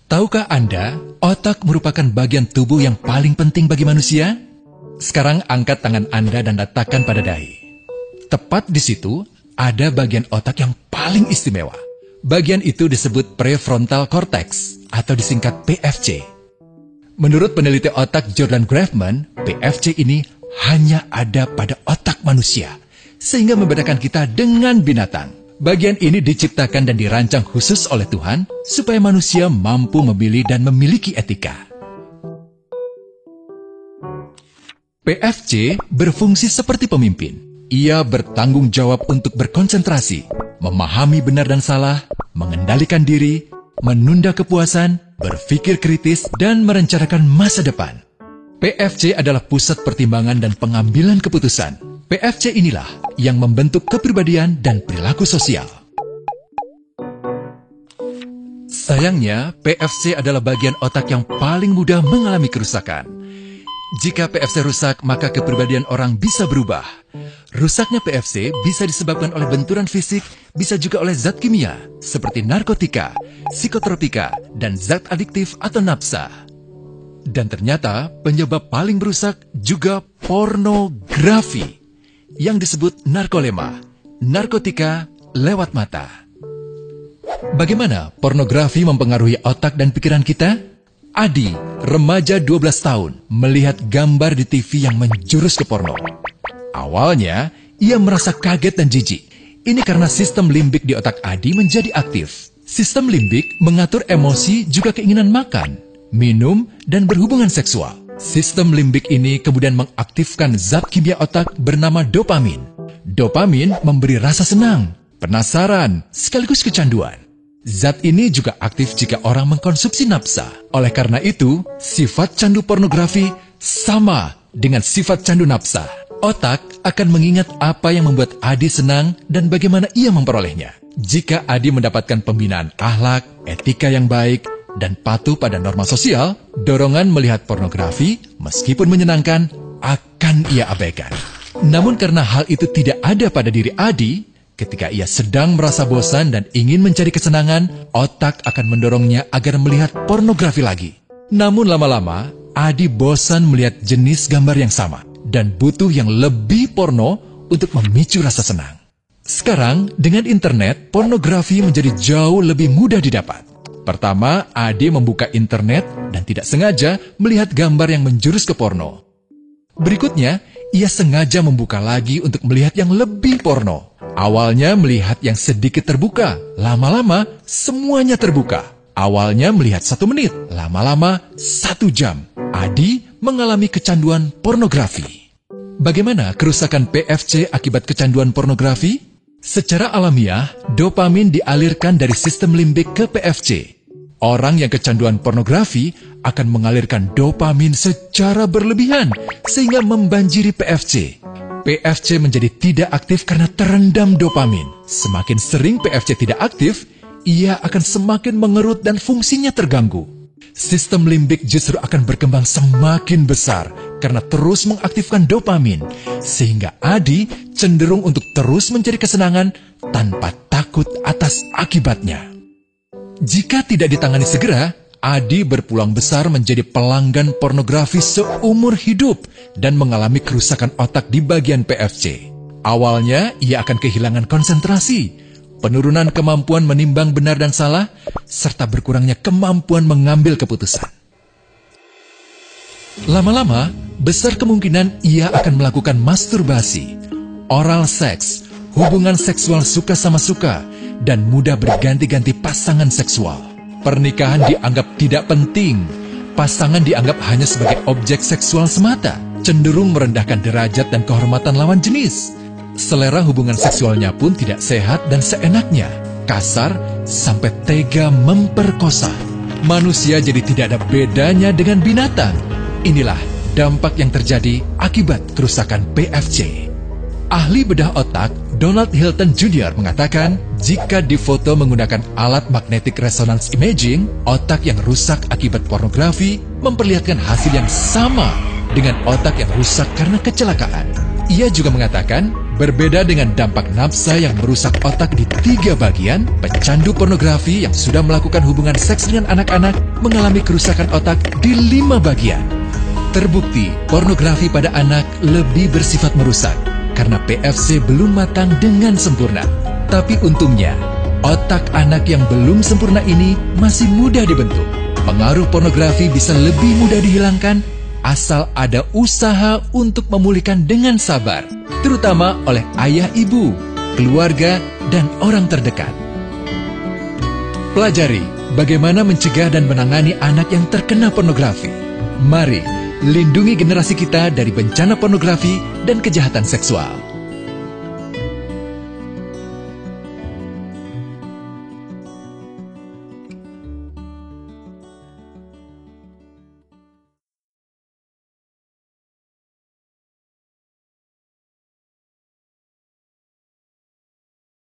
Tahukah Anda, otak merupakan bagian tubuh yang paling penting bagi manusia? Sekarang angkat tangan Anda dan letakkan pada dahi. Tepat di situ, ada bagian otak yang paling istimewa. Bagian itu disebut prefrontal cortex, atau disingkat PFC. Menurut peneliti otak Jordan Grafman, PFC ini hanya ada pada otak manusia, sehingga membedakan kita dengan binatang. Bagian ini diciptakan dan dirancang khusus oleh Tuhan supaya manusia mampu memilih dan memiliki etika. PFC berfungsi seperti pemimpin. Ia bertanggung jawab untuk berkonsentrasi, memahami benar dan salah, mengendalikan diri, menunda kepuasan, berpikir kritis, dan merencanakan masa depan. PFC adalah pusat pertimbangan dan pengambilan keputusan. PFC inilah yang membentuk kepribadian dan perilaku sosial. Sayangnya, PFC adalah bagian otak yang paling mudah mengalami kerusakan. Jika PFC rusak, maka kepribadian orang bisa berubah. Rusaknya PFC bisa disebabkan oleh benturan fisik, bisa juga oleh zat kimia, seperti narkotika, psikotropika, dan zat adiktif atau nafsa. Dan ternyata penyebab paling merusak juga pornografi, yang disebut narkolema, narkotika lewat mata. Bagaimana pornografi mempengaruhi otak dan pikiran kita? Adi, remaja 12 tahun, melihat gambar di TV yang menjurus ke porno. Awalnya, ia merasa kaget dan jijik. Ini karena sistem limbik di otak Adi menjadi aktif. Sistem limbik mengatur emosi juga keinginan makan, minum, dan berhubungan seksual. Sistem limbik ini kemudian mengaktifkan zat kimia otak bernama dopamin. Dopamin memberi rasa senang, penasaran, sekaligus kecanduan. Zat ini juga aktif jika orang mengkonsumsi nafsa. Oleh karena itu, sifat candu pornografi sama dengan sifat candu nafsa. Otak akan mengingat apa yang membuat Adi senang dan bagaimana ia memperolehnya. Jika Adi mendapatkan pembinaan akhlak, etika yang baik, dan patuh pada norma sosial, dorongan melihat pornografi, meskipun menyenangkan, akan ia abaikan. Namun karena hal itu tidak ada pada diri Adi, ketika ia sedang merasa bosan dan ingin mencari kesenangan, otak akan mendorongnya agar melihat pornografi lagi. Namun lama-lama, Adi bosan melihat jenis gambar yang sama, dan butuh yang lebih porno untuk memicu rasa senang. Sekarang, dengan internet, pornografi menjadi jauh lebih mudah didapat. Pertama, Adi membuka internet dan tidak sengaja melihat gambar yang menjurus ke porno. Berikutnya, ia sengaja membuka lagi untuk melihat yang lebih porno. Awalnya melihat yang sedikit terbuka, lama-lama semuanya terbuka. Awalnya melihat 1 menit, lama-lama 1 jam. Adi mengalami kecanduan pornografi. Bagaimana kerusakan PFC akibat kecanduan pornografi? Secara alamiah, dopamin dialirkan dari sistem limbik ke PFC. Orang yang kecanduan pornografi akan mengalirkan dopamin secara berlebihan sehingga membanjiri PFC. PFC menjadi tidak aktif karena terendam dopamin. Semakin sering PFC tidak aktif, ia akan semakin mengerut dan fungsinya terganggu. Sistem limbik justru akan berkembang semakin besar karena terus mengaktifkan dopamin, sehingga Adi cenderung untuk terus mencari kesenangan tanpa takut atas akibatnya. Jika tidak ditangani segera, Adi berpeluang besar menjadi pelanggan pornografi seumur hidup dan mengalami kerusakan otak di bagian PFC. Awalnya, ia akan kehilangan konsentrasi, penurunan kemampuan menimbang benar dan salah, serta berkurangnya kemampuan mengambil keputusan. Lama-lama, besar kemungkinan ia akan melakukan masturbasi, oral seks, hubungan seksual suka sama suka, dan mudah berganti-ganti pasangan seksual. Pernikahan dianggap tidak penting. Pasangan dianggap hanya sebagai objek seksual semata, cenderung merendahkan derajat dan kehormatan lawan jenis. Selera hubungan seksualnya pun tidak sehat dan seenaknya, kasar sampai tega memperkosa. Manusia jadi tidak ada bedanya dengan binatang. Inilah dampak yang terjadi akibat kerusakan PFC. Ahli bedah otak Donald Hilton Jr. mengatakan, jika difoto menggunakan alat magnetic resonance imaging, otak yang rusak akibat pornografi memperlihatkan hasil yang sama dengan otak yang rusak karena kecelakaan. Ia juga mengatakan, Berbeda dengan dampak nafsa yang merusak otak di 3 bagian, pecandu pornografi yang sudah melakukan hubungan seks dengan anak-anak mengalami kerusakan otak di 5 bagian. Terbukti, pornografi pada anak lebih bersifat merusak karena PFC belum matang dengan sempurna. Tapi untungnya, otak anak yang belum sempurna ini masih mudah dibentuk. Pengaruh pornografi bisa lebih mudah dihilangkan asal ada usaha untuk memulihkan dengan sabar, terutama oleh ayah ibu, keluarga, dan orang terdekat. Pelajari bagaimana mencegah dan menangani anak yang terkena pornografi. Mari lindungi generasi kita dari bencana pornografi dan kejahatan seksual.